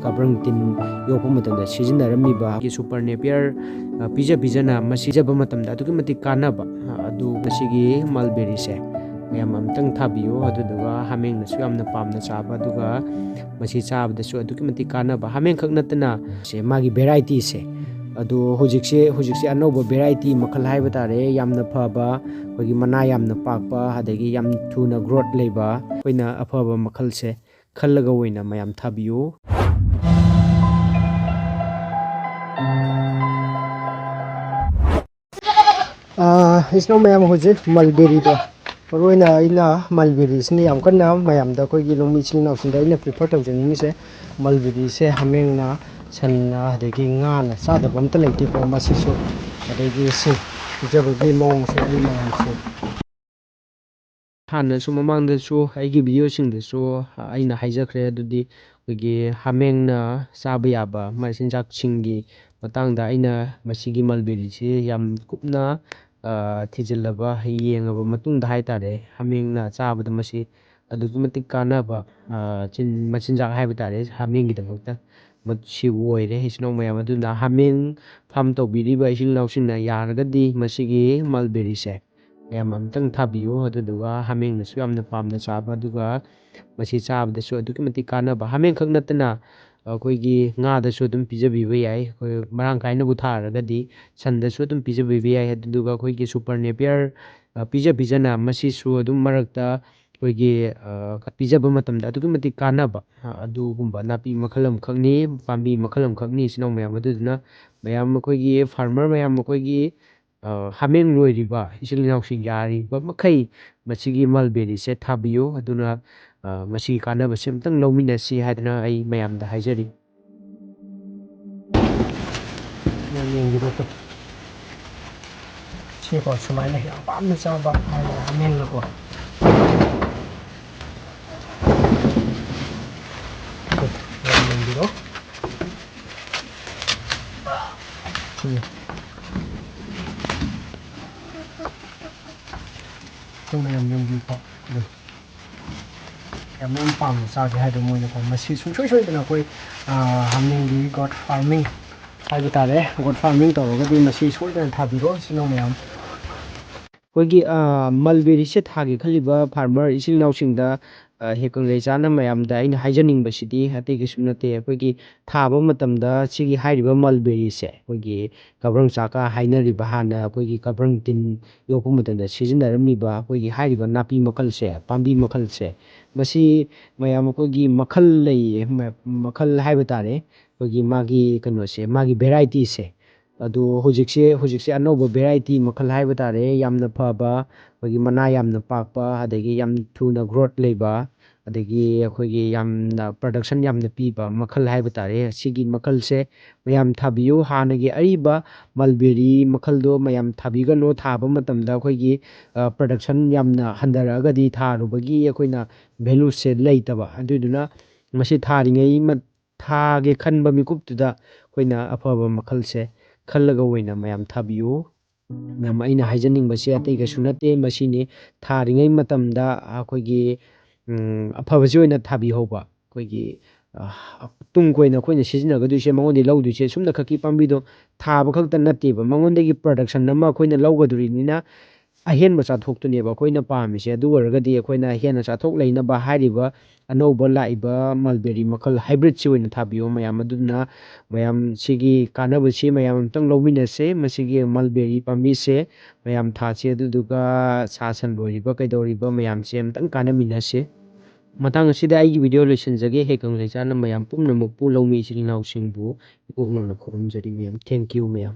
ꯀꯕ꯭ꯔꯪ ꯇꯤꯟ ꯌꯣꯛꯄ ꯃꯇꯝꯗ ꯁꯤꯖꯤꯟꯅꯔꯝꯃꯤꯕ ꯁꯨꯄꯔ ꯅꯦꯄꯤꯌꯔ ꯄꯤꯖꯅ ꯃꯁꯤ ꯄꯤꯖꯕ ꯃꯇꯝꯗ ꯑꯗꯨꯛꯀꯤ ꯃꯇꯤꯛ ꯀꯥꯟꯅꯕ ꯑꯗꯨ ꯃꯁꯤꯒꯤ ꯃꯜꯕꯦꯔꯤꯁꯦ ꯃꯌꯥꯝ ꯑꯝꯇꯪ ꯊꯥꯕꯤꯌꯨ ꯑꯗꯨꯗꯨꯒ ꯍꯥꯃꯦꯡꯅꯁꯨ ꯌꯥꯝꯅ ꯄꯥꯝꯅ ꯆꯥꯕ ꯑꯗꯨꯒ ꯃꯁꯤ ꯆꯥꯕꯗꯁꯨ ꯑꯗꯨꯛꯀꯤ ꯃꯇꯤꯛ ꯀꯥꯟꯅꯕ ꯍꯥꯃꯦꯡꯈꯛ ꯅꯠꯇꯅ ꯃꯥꯒꯤ ꯚꯦꯔꯥꯏꯇꯤꯁꯦ ꯑꯗꯣ ꯍꯧꯖꯤꯛꯁꯦ ꯑꯅꯧꯕ ꯚꯦꯔꯥꯏꯇꯤ ꯃꯈꯜ ꯍꯥꯏꯕ ꯇꯥꯔꯦ ꯌꯥꯝꯅ ꯐꯕ ꯑꯩꯈꯣꯏꯒꯤ ꯃꯅꯥ ꯌꯥꯝꯅ ꯄꯥꯛꯄ ꯑꯗꯒꯤ ꯌꯥꯝ ꯊꯨꯅ ꯒ꯭ꯔꯣꯠ ꯂꯩꯕ ꯑꯩꯈꯣꯏꯅ ꯑꯐꯕ ꯃꯈꯜꯁꯦ ꯈꯜꯂꯒ ꯑꯣꯏꯅ ꯃꯌꯥꯝ ꯊꯥꯕꯤꯌꯨ. ꯏꯁꯅꯣ ꯃꯌꯥꯝ ꯍꯧꯖꯤꯛ ꯃꯜꯕꯦꯔꯤꯗꯣ ꯃꯔꯨꯑꯣꯏꯅ ꯑꯩꯅ ꯃꯜꯕꯦꯔꯤꯁꯤꯅ ꯌꯥꯝ ꯀꯟꯅ ꯃꯌꯥꯝꯗ ꯑꯩꯈꯣꯏꯒꯤ ꯂꯧꯃꯤ ꯏꯆꯤꯜ ꯏꯅꯥꯎꯁꯤꯡꯗ ꯑꯩꯅ ꯄ꯭ꯔꯤꯐꯔ ꯇꯧꯖꯅꯤꯡꯉꯤꯁꯦ ꯃꯜꯕꯦꯔꯤꯁꯦ ꯍꯥꯃꯦꯡꯅ ꯁꯟꯅ ꯑꯗꯒꯤ ꯉꯥꯅ ꯆꯥꯗꯕ ꯑꯝꯇ ꯂꯩꯇꯦꯀꯣ ꯃꯁꯤꯁꯨ ꯑꯗꯒꯤ ꯁꯤ ꯄꯤꯖꯕꯒꯤ ꯃꯑꯣꯡꯁꯦ ꯑꯩ ꯃꯌꯥꯝꯁꯦ ꯍꯥꯟꯅꯁꯨ ꯃꯃꯥꯡꯗꯁꯨ ꯑꯩꯒꯤ ꯚꯤꯗꯤꯑꯣꯁꯤꯡꯗꯁꯨ ꯑꯩꯅ ꯍꯥꯏꯖꯈ꯭ꯔꯦ ꯑꯗꯨꯗꯤ ꯑꯩꯈꯣꯏꯒꯤ ꯍꯥꯃꯦꯡꯅ ꯆꯥꯕ ꯌꯥꯕ ꯃꯆꯤꯟꯖꯥꯛꯁꯤꯡꯒꯤ ꯃꯇꯥꯡꯗ ꯑꯩꯅ ꯃꯁꯤꯒꯤ ꯃꯜꯕꯦꯔꯤꯁꯤ ꯌꯥꯝ ꯀꯨꯞꯅ ꯊꯤꯖꯤꯜꯂꯕ ꯌꯦꯡꯉꯕ ꯃꯇꯨꯡꯗ ꯍꯥꯏꯇꯥꯔꯦ ꯍꯥꯃꯦꯡꯅ ꯆꯥꯕꯗ ꯃꯁꯤ ꯑꯗꯨꯛꯀꯤ ꯃꯇꯤꯛ ꯀꯥꯟꯅꯕ ꯃꯆꯤꯟꯖꯥꯛ ꯍꯥꯏꯕ ꯇꯥꯔꯦ ꯍꯥꯃꯦꯡꯒꯤꯗꯃꯛꯇ ꯃꯁꯤ ꯑꯣꯏꯔꯦ ꯏꯆꯤꯜ ꯏꯅꯥꯎ ꯃꯌꯥꯝ ꯑꯗꯨꯅ ꯍꯥꯃꯦꯡ ꯐꯥꯔꯝ ꯇꯧꯕꯤꯔꯤꯕ ꯏꯆꯤꯜ ꯏꯅꯥꯎꯁꯤꯡꯅ ꯌꯥꯔꯒꯗꯤ ꯃꯁꯤꯒꯤ ꯃꯜꯕꯦꯔꯤꯁꯦ ꯃꯌꯥꯝ ꯑꯝꯇꯪ ꯊꯥꯕꯤꯌꯨ ꯑꯗꯨꯗꯨꯒ ꯍꯥꯃꯦꯡꯅꯁꯨ ꯌꯥꯝꯅ ꯄꯥꯝꯅ ꯆꯥꯕ ꯑꯗꯨꯒ ꯃꯁꯤ ꯆꯥꯕꯗꯁꯨ ꯑꯗꯨꯛꯀꯤ ꯃꯇꯤꯛ ꯀꯥꯟꯅꯕ ꯍꯥꯃꯦꯡꯈꯛ ꯅꯠꯇꯅ ꯑꯩꯈꯣꯏꯒꯤ ꯉꯥꯗꯁꯨ ꯑꯗꯨꯝ ꯄꯤꯖꯕꯤꯕ ꯌꯥꯏ ꯑꯩꯈꯣꯏ ꯃꯔꯥꯡ ꯀꯥꯏꯅꯕꯨ ꯊꯥꯔꯒꯗꯤ ꯁꯟꯗꯁꯨ ꯑꯗꯨꯝ ꯄꯤꯖꯕꯤꯕ ꯌꯥꯏ ꯑꯗꯨꯗꯨꯒ ꯑꯩꯈꯣꯏꯒꯤ ꯁꯨꯄꯔ ꯅꯦꯄꯤꯌꯔ ꯄꯤꯖꯅ ꯃꯁꯤꯁꯨ ꯑꯗꯨꯝ ꯃꯔꯛꯇ ꯑꯩꯈꯣꯏꯒꯤ ꯄꯤꯖꯕ ꯃꯇꯝꯗ ꯑꯗꯨꯛꯀꯤ ꯃꯇꯤꯛ ꯀꯥꯟꯅꯕ ꯑꯗꯨꯒꯨꯝꯕ ꯅꯥꯄꯤ ꯃꯈꯜ ꯑꯃꯈꯛꯅꯤ ꯄꯥꯝꯕꯤ ꯃꯈꯜ ꯑꯃꯈꯛꯅꯤ ꯏꯆꯤꯜ ꯏꯅꯥꯎ ꯃꯌꯥꯝ ꯑꯗꯨꯗꯨꯅ ꯃꯌꯥꯝ ꯑꯩꯈꯣꯏꯒꯤ ꯐꯥꯔꯃꯔ ꯃꯌꯥꯝ ꯑꯩꯈꯣꯏꯒꯤ ꯍꯥꯃꯦꯡ ꯂꯣꯏꯔꯤꯕ ꯏꯆꯤꯜ ꯏꯅꯥꯎꯁꯤꯡ ꯌꯥꯔꯤꯕ ꯃꯈꯩ ꯃꯁꯤꯒꯤ ꯃꯜꯕꯦꯔꯤꯁꯦ ꯊꯥꯕꯤꯌꯨ ꯑꯗꯨꯅ ꯃꯁꯤꯒꯤ ꯀꯥꯟꯅꯕꯁꯦ ꯑꯝꯇꯪ ꯂꯧꯃꯤꯟꯅꯁꯤ ꯍꯥꯏꯗꯅ ꯑꯩ ꯃꯌꯥꯝꯗ ꯍꯥꯏꯖꯔꯤ. ꯁꯤꯀꯣ ꯁꯨꯃꯥꯏꯅ ꯌꯥꯝ ꯄꯥꯝꯅ ꯆꯥꯕ ꯍꯥꯃꯦꯡꯅꯀꯣ ꯌꯦꯡꯕꯤꯔꯣ ꯃꯌꯥꯝ ꯌꯦꯡꯕꯤꯀꯣ ꯌꯥꯝ ꯄꯥꯝꯅ ꯆꯥꯒꯦ ꯍꯥꯏꯗꯣ ꯃꯣꯏꯅꯀꯣ ꯃꯁꯤ ꯁꯨꯡꯁꯣꯏ ꯁꯣꯏꯗꯅ ꯑꯩꯈꯣꯏ ꯍꯥꯃꯦꯡꯒꯤ ꯒꯣꯠ ꯐꯥꯔꯃꯤꯡ ꯍꯥꯏꯕ ꯇꯥꯔꯦ ꯒꯣꯠ ꯐꯥꯔꯃꯤꯡ ꯇꯧꯔꯒꯗꯤ ꯃꯁꯤ ꯁꯣꯏꯗꯅ ꯊꯥꯕꯤꯔꯣ ꯏꯆꯤꯜ ꯏꯅꯥꯎ ꯃꯌꯥꯝ. ꯑꯩꯈꯣꯏꯒꯤ ꯃꯜꯕꯦꯔꯤꯁꯦ ꯊꯥꯒꯦ ꯈꯜꯂꯤꯕ ꯐꯥꯔꯃꯔ ꯏꯆꯤꯜ ꯏꯅꯥꯎꯁꯤꯡꯗ ꯍꯦꯛꯀꯪ ꯂꯩꯆꯥꯅ ꯃꯌꯥꯝꯗ ꯑꯩꯅ ꯍꯥꯏꯖꯅꯤꯡꯕꯁꯤꯗꯤ ꯑꯇꯩ ꯀꯩꯁꯨ ꯅꯠꯇꯦ ꯑꯩꯈꯣꯏꯒꯤ ꯊꯥꯕ ꯃꯇꯝꯗ ꯁꯤꯒꯤ ꯍꯥꯏꯔꯤꯕ ꯃꯜꯕꯦꯔꯤꯁꯦ ꯑꯩꯈꯣꯏꯒꯤ ꯀꯕ꯭ꯔꯪ ꯆꯥꯛꯀ ꯍꯥꯏꯅꯔꯤꯕ ꯍꯥꯟꯅ ꯑꯩꯈꯣꯏꯒꯤ ꯀꯕ꯭ꯔꯪ ꯇꯤꯟ ꯌꯣꯛꯄ ꯃꯇꯝꯗ ꯁꯤꯖꯤꯟꯅꯔꯝꯃꯤꯕ ꯑꯩꯈꯣꯏꯒꯤ ꯍꯥꯏꯔꯤꯕ ꯅꯥꯄꯤ ꯃꯈꯜꯁꯦ ꯄꯥꯝꯕꯤ ꯃꯈꯜꯁꯦ ꯃꯁꯤ ꯃꯌꯥꯝ ꯑꯩꯈꯣꯏꯒꯤ ꯃꯈꯜ ꯂꯩꯌꯦ ꯃꯈꯜ ꯍꯥꯏꯕ ꯇꯥꯔꯦ ꯑꯩꯈꯣꯏꯒꯤ ꯃꯥꯒꯤ ꯀꯩꯅꯣꯁꯦ ꯃꯥꯒꯤ ꯚꯦꯔꯥꯏꯇꯤꯁꯦ ꯑꯗꯣ ꯍꯧꯖꯤꯛꯁꯦ ꯑꯅꯧꯕ ꯚꯦꯔꯥꯏꯇꯤ ꯃꯈꯜ ꯍꯥꯏꯕ ꯇꯥꯔꯦ ꯌꯥꯝꯅ ꯐꯕ ꯑꯩꯈꯣꯏꯒꯤ ꯃꯅꯥ ꯌꯥꯝꯅ ꯄꯥꯛꯄ ꯑꯗꯒꯤ ꯌꯥꯝ ꯊꯨꯅ ꯒ꯭ꯔꯣꯠ ꯂꯩꯕ ꯑꯗꯒꯤ ꯑꯩꯈꯣꯏꯒꯤ ꯌꯥꯝꯅ ꯄ꯭ꯔꯗꯛꯁꯟ ꯌꯥꯝꯅ ꯄꯤꯕ ꯃꯈꯜ ꯍꯥꯏꯕ ꯇꯥꯔꯦ ꯁꯤꯒꯤ ꯃꯈꯜꯁꯦ ꯃꯌꯥꯝ ꯊꯥꯕꯤꯌꯨ ꯍꯥꯟꯅꯒꯤ ꯑꯔꯤꯕ ꯃꯜꯕꯦꯔꯤ ꯃꯈꯜꯗꯣ ꯃꯌꯥꯝ ꯊꯥꯕꯤꯒꯅꯨ ꯊꯥꯕ ꯃꯇꯝꯗ ꯑꯩꯈꯣꯏꯒꯤ ꯄ꯭ꯔꯗꯛꯁꯟ ꯌꯥꯝꯅ ꯍꯟꯊꯔꯛꯑꯒꯗꯤ ꯊꯥꯔꯨꯕꯒꯤ ꯑꯩꯈꯣꯏꯅ ꯚꯦꯂꯨꯁꯦ ꯂꯩꯇꯕ ꯑꯗꯨꯏꯗꯨꯅ ꯃꯁꯤ ꯊꯥꯒꯦ ꯈꯟꯕ ꯃꯤꯀꯨꯞꯇꯨꯗ ꯑꯩꯈꯣꯏꯅ ꯑꯐꯕ ꯃꯈꯜꯁꯦ ꯈꯜꯂꯒ ꯑꯣꯏꯅ ꯃꯌꯥꯝ ꯊꯥꯕꯤꯌꯨ. ꯃꯌꯥꯝ ꯑꯩꯅ ꯍꯥꯏꯖꯅꯤꯡꯕꯁꯦ ꯑꯇꯩ ꯀꯩꯁꯨ ꯅꯠꯇꯦ ꯃꯁꯤꯅꯤ ꯊꯥꯔꯤꯉꯩ ꯃꯇꯝꯗ ꯑꯩꯈꯣꯏꯒꯤ ꯑꯐꯕꯁꯤ ꯑꯣꯏꯅ ꯊꯥꯕꯤꯍꯧꯕ ꯑꯩꯈꯣꯏꯒꯤ ꯇꯨꯡ ꯀꯣꯏꯅ ꯑꯩꯈꯣꯏꯅ ꯁꯤꯖꯤꯟꯅꯒꯗꯣꯏꯁꯦ ꯃꯉꯣꯟꯗꯒꯤ ꯂꯧꯗꯣꯏꯁꯦ ꯁꯨꯝꯅ ꯈꯛꯀꯤ ꯄꯥꯝꯕꯤꯗꯣ ꯊꯥꯕ ꯈꯛꯇ ꯅꯠꯇꯦꯕ ꯃꯉꯣꯟꯗꯒꯤ ꯄ꯭ꯔꯗꯛꯁꯟ ꯑꯃ ꯑꯩꯈꯣꯏꯅ ꯂꯧꯒꯗꯣꯔꯤꯅꯤꯅ ꯑꯍꯦꯟꯕ ꯆꯥꯊꯣꯛꯇꯨꯅꯦꯕ ꯑꯩꯈꯣꯏꯅ ꯄꯥꯝꯃꯤꯁꯦ ꯑꯗꯨ ꯑꯣꯏꯔꯒꯗꯤ ꯑꯩꯈꯣꯏꯅ ꯍꯦꯟꯅ ꯆꯥꯊꯣꯛ ꯂꯩꯅꯕ ꯍꯥꯏꯔꯤꯕ ꯑꯅꯧꯕ ꯂꯥꯛꯏꯕ ꯃꯜꯕꯦꯔꯤ ꯃꯈꯜ ꯍꯥꯏꯕ꯭ꯔꯤꯠꯁꯤ ꯑꯣꯏꯅ ꯊꯥꯕꯤꯌꯨ ꯃꯌꯥꯝ ꯑꯗꯨꯅ ꯃꯌꯥꯝ ꯁꯤꯒꯤ ꯀꯥꯟꯅꯕꯁꯤ ꯃꯌꯥꯝ ꯑꯝꯇꯪ ꯂꯧꯃꯤꯟꯅꯁꯦ ꯃꯁꯤꯒꯤ ꯃꯜꯕꯦꯔꯤ ꯄꯥꯝꯕꯤꯁꯦ ꯃꯌꯥꯝ ꯊꯥꯁꯤ ꯑꯗꯨꯗꯨꯒ ꯁꯥ ꯁꯟ ꯂꯣꯏꯔꯤꯕ ꯀꯩꯗꯧꯔꯤꯕ ꯃꯌꯥꯝꯁꯦ ꯑꯝꯇꯪ ꯀꯥꯟꯅꯃꯤꯟꯅꯁꯤ. ꯃꯇꯥꯡ ꯑꯁꯤꯗ ꯑꯩꯒꯤ ꯚꯤꯗꯤꯑꯣ ꯂꯣꯏꯁꯤꯟꯖꯒꯦ ꯍꯦꯛꯀꯪ ꯂꯩꯆꯥꯅ ꯃꯌꯥꯝ ꯄꯨꯝꯅꯃꯛꯄꯨ ꯂꯧꯃꯤ ꯏꯆꯤꯜ ꯏꯅꯥꯎꯁꯤꯡꯕꯨ ꯏꯀꯣꯛ ꯂꯣꯟꯅ ꯈꯨꯔꯨꯝꯖꯔꯤ ꯃꯌꯥꯝ ꯊꯦꯡꯛ ꯌꯨ ꯃꯌꯥꯝ.